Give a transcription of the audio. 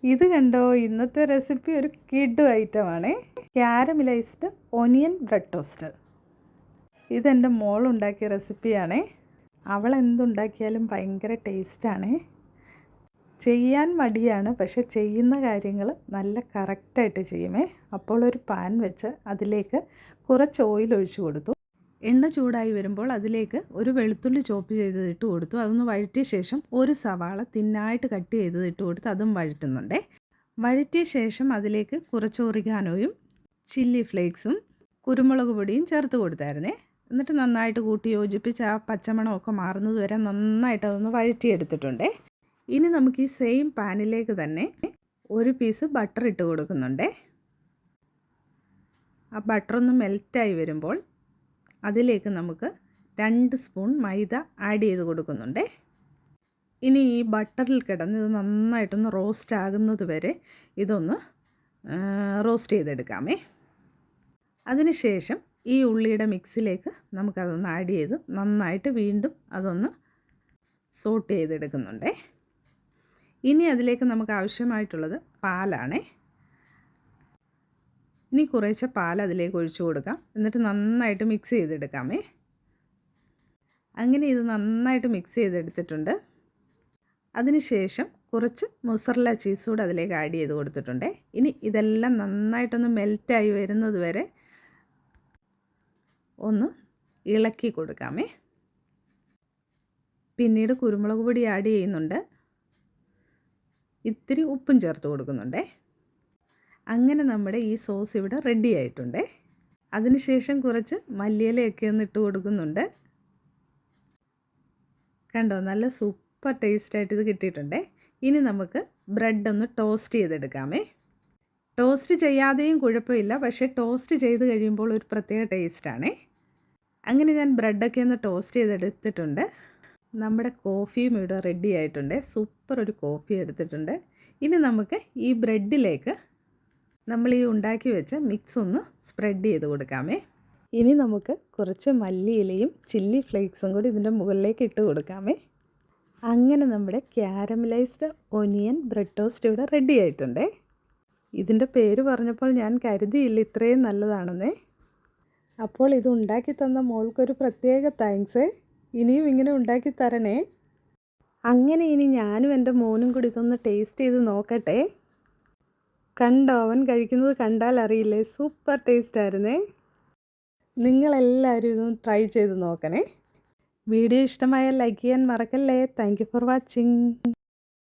ഇത് കണ്ടോ, ഇന്നത്തെ റെസിപ്പി ഒരു കിഡു ഐറ്റമാണേ. Caramelised onion bread toast. ഇതെൻ്റെ മോളുണ്ടാക്കിയ റെസിപ്പിയാണേ. അവൾ എന്തുണ്ടാക്കിയാലും ഭയങ്കര ടേസ്റ്റാണേ. ചെയ്യാൻ മടിയാണ്, പക്ഷെ ചെയ്യുന്ന കാര്യങ്ങൾ നല്ല കറക്റ്റായിട്ട് ചെയ്യുമേ. അപ്പോൾ ഒരു പാൻ വെച്ച് അതിലേക്ക് കുറച്ച് ഓയിൽ ഒഴിച്ചു കൊടുത്തു. എണ്ണ ചൂടായി വരുമ്പോൾ അതിലേക്ക് ഒരു വെളുത്തുള്ളി ചോപ്പ് ചെയ്തത് ഇട്ട് കൊടുത്തു. അതൊന്ന് വഴറ്റിയ ശേഷം ഒരു സവാള തിന്നായിട്ട് കട്ട് ചെയ്തത് ഇട്ട് കൊടുത്ത് അതും വഴറ്റുന്നുണ്ടേ. വഴറ്റിയ ശേഷം അതിലേക്ക് കുറച്ച് ഒറിഗാനോയും ചില്ലി ഫ്ലേക്സും കുരുമുളക് പൊടിയും ചേർത്ത് കൊടുത്തായിരുന്നേ. എന്നിട്ട് നന്നായിട്ട് കൂട്ടി യോജിപ്പിച്ച് ആ പച്ചമണമൊക്കെ മാറുന്നത് വരെ നന്നായിട്ട് അതൊന്ന് വഴറ്റിയെടുത്തിട്ടുണ്ടേ. ഇനി നമുക്ക് ഈ സെയിം പാനിലേക്ക് തന്നെ ഒരു പീസ് ബട്ടർ ഇട്ട് കൊടുക്കുന്നുണ്ടേ. ആ ബട്ടറൊന്ന് മെൽറ്റായി വരുമ്പോൾ അതിലേക്ക് നമുക്ക് 2 സ്പൂൺ മൈദ ആഡ് ചെയ്ത് കൊടുക്കുന്നുണ്ടേ. ഇനി ഈ ബട്ടറിൽ കിടന്ന് ഇത് നന്നായിട്ടൊന്ന് റോസ്റ്റ് ആകുന്നത് വരെ ഇതൊന്ന് റോസ്റ്റ് ചെയ്തെടുക്കാമേ. അതിനുശേഷം ഈ ഉള്ളിയുടെ മിക്സിലേക്ക് നമുക്കതൊന്ന് ആഡ് ചെയ്ത് നന്നായിട്ട് വീണ്ടും അതൊന്ന് സോട്ട് ചെയ്തെടുക്കുന്നുണ്ടേ. ഇനി അതിലേക്ക് നമുക്ക് ആവശ്യമായിട്ടുള്ളത് പാലാണേ. ഇനി കുറേശ്ശെ പാൽ അതിലേക്ക് ഒഴിച്ചു കൊടുക്കാം. എന്നിട്ട് നന്നായിട്ട് മിക്സ് ചെയ്തെടുക്കാമേ. അങ്ങനെ ഇത് നന്നായിട്ട് മിക്സ് ചെയ്തെടുത്തിട്ടുണ്ട്. അതിനുശേഷം കുറച്ച് മൊസറല്ല ചീസ് കൂടെ അതിലേക്ക് ആഡ് ചെയ്ത് കൊടുത്തിട്ടുണ്ട്. ഇനി ഇതെല്ലാം നന്നായിട്ടൊന്ന് മെൽറ്റായി വരുന്നത് വരെ ഒന്ന് ഇളക്കി കൊടുക്കാമേ. പിന്നീട് കുരുമുളക് പൊടി ആഡ് ചെയ്യുന്നുണ്ട്. ഇത്തിരി ഉപ്പും ചേർത്ത് കൊടുക്കുന്നുണ്ടേ. അങ്ങനെ നമ്മുടെ ഈ സോസ് ഇവിടെ റെഡി ആയിട്ടുണ്ടേ. അതിനുശേഷം കുറച്ച് മല്ലിയിലയൊക്കെ ഒന്ന് ഇട്ട് കൊടുക്കുന്നുണ്ട്. കണ്ടോ, നല്ല സൂപ്പർ ടേസ്റ്റായിട്ട് ഇത് കിട്ടിയിട്ടുണ്ടേ. ഇനി നമുക്ക് ബ്രെഡ് ഒന്ന് ടോസ്റ്റ് ചെയ്തെടുക്കാമേ. ടോസ്റ്റ് ചെയ്യാതെയും കുഴപ്പമില്ല, പക്ഷേ ടോസ്റ്റ് ചെയ്ത് കഴിയുമ്പോൾ ഒരു പ്രത്യേക ടേസ്റ്റാണേ. അങ്ങനെ ഞാൻ ബ്രെഡൊക്കെ ഒന്ന് ടോസ്റ്റ് ചെയ്തെടുത്തിട്ടുണ്ട്. നമ്മുടെ കോഫിയും ഇവിടെ റെഡി ആയിട്ടുണ്ട്. സൂപ്പർ ഒരു കോഫി എടുത്തിട്ടുണ്ട്. ഇനി നമുക്ക് ഈ ബ്രെഡിലേക്ക് നമ്മൾ ഈ ഉണ്ടാക്കി വെച്ച മിക്സ് ഒന്ന് സ്പ്രെഡ് ചെയ്ത് കൊടുക്കാമേ. ഇനി നമുക്ക് കുറച്ച് മല്ലിയിലയും ചില്ലി ഫ്ലേക്സും കൂടി ഇതിൻ്റെ മുകളിലേക്ക് ഇട്ട് കൊടുക്കാമേ. അങ്ങനെ നമ്മുടെ ക്യാരമലൈസ്ഡ് ഒനിയൻ ബ്രെഡ് ടോസ്റ്റ് ഇവിടെ റെഡി ആയിട്ടുണ്ടേ. ഇതിൻ്റെ പേര് പറഞ്ഞപ്പോൾ ഞാൻ കരുതിയില്ല ഇത്രയും നല്ലതാണെന്നേ. അപ്പോൾ ഇത് ഉണ്ടാക്കി തന്ന മോൾക്കൊരു പ്രത്യേക താങ്ക്സ്. ഇനിയും ഇങ്ങനെ ഉണ്ടാക്കി തരണേ. അങ്ങനെ ഇനി ഞാനും എൻ്റെ മോനും കൂടി ഇതൊന്ന് ടേസ്റ്റ് ചെയ്ത് നോക്കട്ടെ. കണ്ടോ, അവൻ കഴിക്കുന്നത് കണ്ടാൽ അറിയില്ലേ, സൂപ്പർ ടേസ്റ്റ് ആയിരുന്നേ. നിങ്ങളെല്ലാവരും ഇതൊന്ന് ട്രൈ ചെയ്ത് നോക്കണേ. വീഡിയോ ഇഷ്ടമായാൽ ലൈക്ക് ചെയ്യാൻ മറക്കല്ലേ. Thank you for watching.